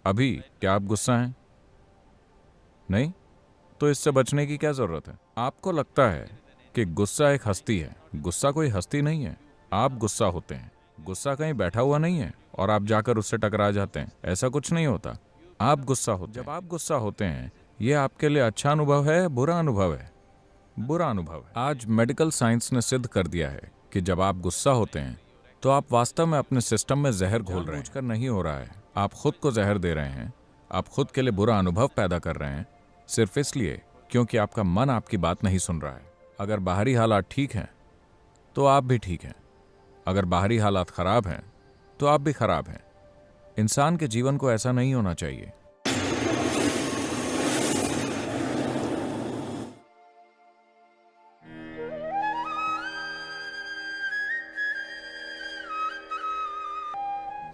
अभी क्या आप गुस्सा हैं? नहीं? तो इससे बचने की क्या जरूरत है? आपको लगता है कि गुस्सा एक हस्ती है। गुस्सा कोई हस्ती नहीं है। आप गुस्सा होते हैं। गुस्सा कहीं बैठा हुआ नहीं है और आप जाकर उससे टकरा जाते हैं। ऐसा कुछ नहीं होता। आप गुस्सा होते हैं। जब आप गुस्सा होते हैं, यह आपके लिए अच्छा अनुभव है, बुरा अनुभव है? बुरा अनुभव है। आज मेडिकल साइंस ने सिद्ध कर दिया है कि जब आप गुस्सा होते हैं तो आप वास्तव में अपने सिस्टम में जहर घोल रहे हैं। जानबूझकर नहीं हो रहा है। आप खुद को जहर दे रहे हैं। आप खुद के लिए बुरा अनुभव पैदा कर रहे हैं, सिर्फ इसलिए क्योंकि आपका मन आपकी बात नहीं सुन रहा है। अगर बाहरी हालात ठीक हैं तो आप भी ठीक हैं। अगर बाहरी हालात खराब हैं तो आप भी खराब हैं। इंसान के जीवन को ऐसा नहीं होना चाहिए।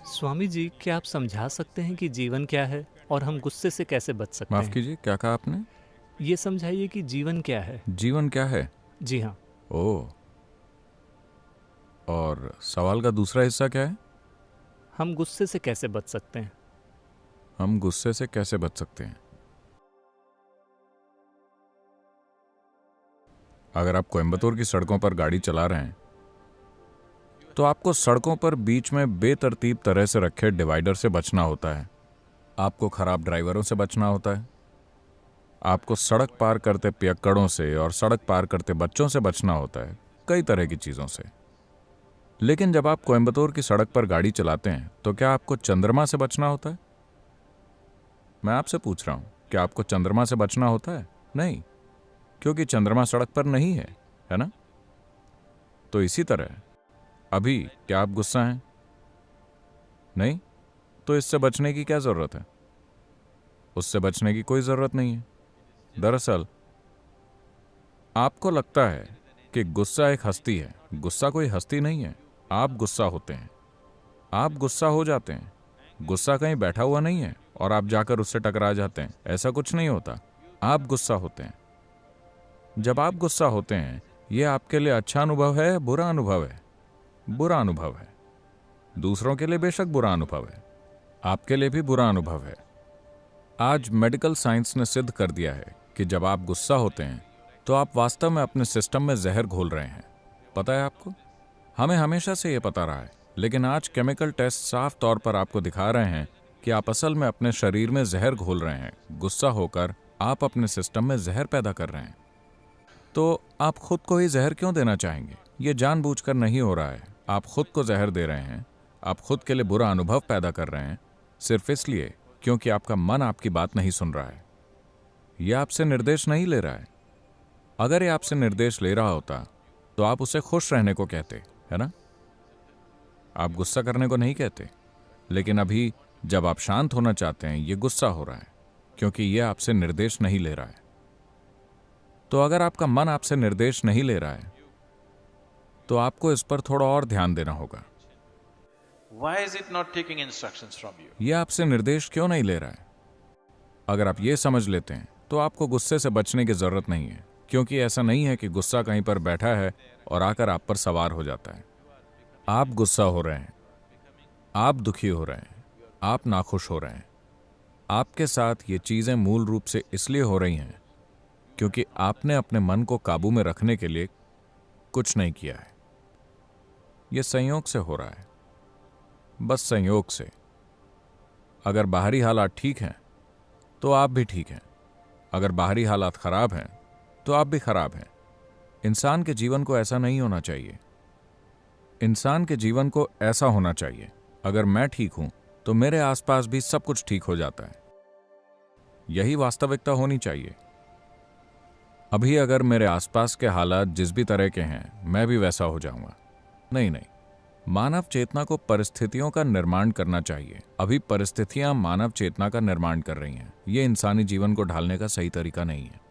स्वामी जी, क्या आप समझा सकते हैं कि जीवन क्या है और हम गुस्से से कैसे बच सकते माफ हैं? कीजिए, क्या कहा आपने? ये समझाइए कि जीवन क्या है। जीवन क्या है? जी हाँ। ओह, और सवाल का दूसरा हिस्सा क्या है? हम गुस्से से कैसे बच सकते हैं? हम गुस्से से कैसे बच सकते हैं? अगर आप कोयंबतूर की सड़कों पर गाड़ी चला रहे हैं तो आपको सड़कों पर बीच में बेतरतीब तरह से रखे डिवाइडर से बचना होता है। आपको खराब ड्राइवरों से बचना होता है। आपको सड़क पार करते पियक्कड़ों से और सड़क पार करते बच्चों से बचना होता है, कई तरह की चीजों से। लेकिन जब आप कोयंबतूर की सड़क पर गाड़ी चलाते हैं तो क्या आपको चंद्रमा से बचना होता है? मैं आपसे पूछ रहा हूं, क्या आपको चंद्रमा से बचना होता है? नहीं, क्योंकि चंद्रमा सड़क पर नहीं है ना? तो इसी तरह अभी क्या आप गुस्सा हैं? नहीं? तो इससे बचने की क्या जरूरत है? उससे बचने की कोई जरूरत नहीं है। दरअसल आपको लगता है कि गुस्सा एक हस्ती है। गुस्सा कोई हस्ती नहीं है। आप गुस्सा होते हैं। आप गुस्सा हो जाते हैं। गुस्सा कहीं बैठा हुआ नहीं है और आप जाकर उससे टकरा जाते हैं। ऐसा कुछ नहीं होता। आप गुस्सा होते हैं। जब आप गुस्सा होते हैं, यह आपके लिए अच्छा अनुभव है, बुरा अनुभव है? बुरा अनुभव है। दूसरों के लिए बेशक बुरा अनुभव है, आपके लिए भी बुरा अनुभव है। आज मेडिकल साइंस ने सिद्ध कर दिया है कि जब आप गुस्सा होते हैं तो आप वास्तव में अपने सिस्टम में जहर घोल रहे हैं। पता है आपको? हमें हमेशा से यह पता रहा है, लेकिन आज केमिकल टेस्ट साफ तौर पर आपको दिखा रहे हैं कि आप असल में अपने शरीर में जहर घोल रहे हैं। गुस्सा होकर आप अपने सिस्टम में जहर पैदा कर रहे हैं। तो आप खुद को ही जहर क्यों देना चाहेंगे? यह जानबूझकर नहीं हो रहा है। आप खुद को जहर दे रहे हैं। आप खुद के लिए बुरा अनुभव पैदा कर रहे हैं, सिर्फ इसलिए क्योंकि आपका मन आपकी बात नहीं सुन रहा है। यह आपसे निर्देश नहीं ले रहा है। अगर यह आपसे निर्देश ले रहा होता तो आप उसे खुश रहने को कहते, है ना? आप गुस्सा करने को नहीं कहते। लेकिन अभी जब आप शांत होना चाहते हैं, यह गुस्सा हो रहा है क्योंकि यह आपसे निर्देश नहीं ले रहा है। तो अगर आपका मन आपसे निर्देश नहीं ले रहा है तो आपको इस पर थोड़ा और ध्यान देना होगा। Why is it not taking instructions from you? यह आपसे निर्देश क्यों नहीं ले रहा है? अगर आप ये समझ लेते हैं तो आपको गुस्से से बचने की जरूरत नहीं है, क्योंकि ऐसा नहीं है कि गुस्सा कहीं पर बैठा है और आकर आप पर सवार हो जाता है। आप गुस्सा हो रहे हैं, आप दुखी हो रहे हैं, आप नाखुश हो रहे हैं। आपके साथ ये चीजें मूल रूप से इसलिए हो रही हैं क्योंकि आपने अपने मन को काबू में रखने के लिए कुछ नहीं किया है। यह संयोग से हो रहा है, बस संयोग से। अगर बाहरी हालात ठीक हैं तो आप भी ठीक हैं। अगर बाहरी हालात खराब हैं तो आप भी खराब हैं। इंसान के जीवन को ऐसा नहीं होना चाहिए। इंसान के जीवन को ऐसा होना चाहिए, अगर मैं ठीक हूं तो मेरे आसपास भी सब कुछ ठीक हो जाता है। यही वास्तविकता होनी चाहिए। अभी अगर मेरे आसपास के हालात जिस भी तरह के हैं, मैं भी वैसा हो जाऊंगा। नहीं नहीं, मानव चेतना को परिस्थितियों का निर्माण करना चाहिए। अभी परिस्थितियां मानव चेतना का निर्माण कर रही हैं। यह इंसानी जीवन को ढालने का सही तरीका नहीं है।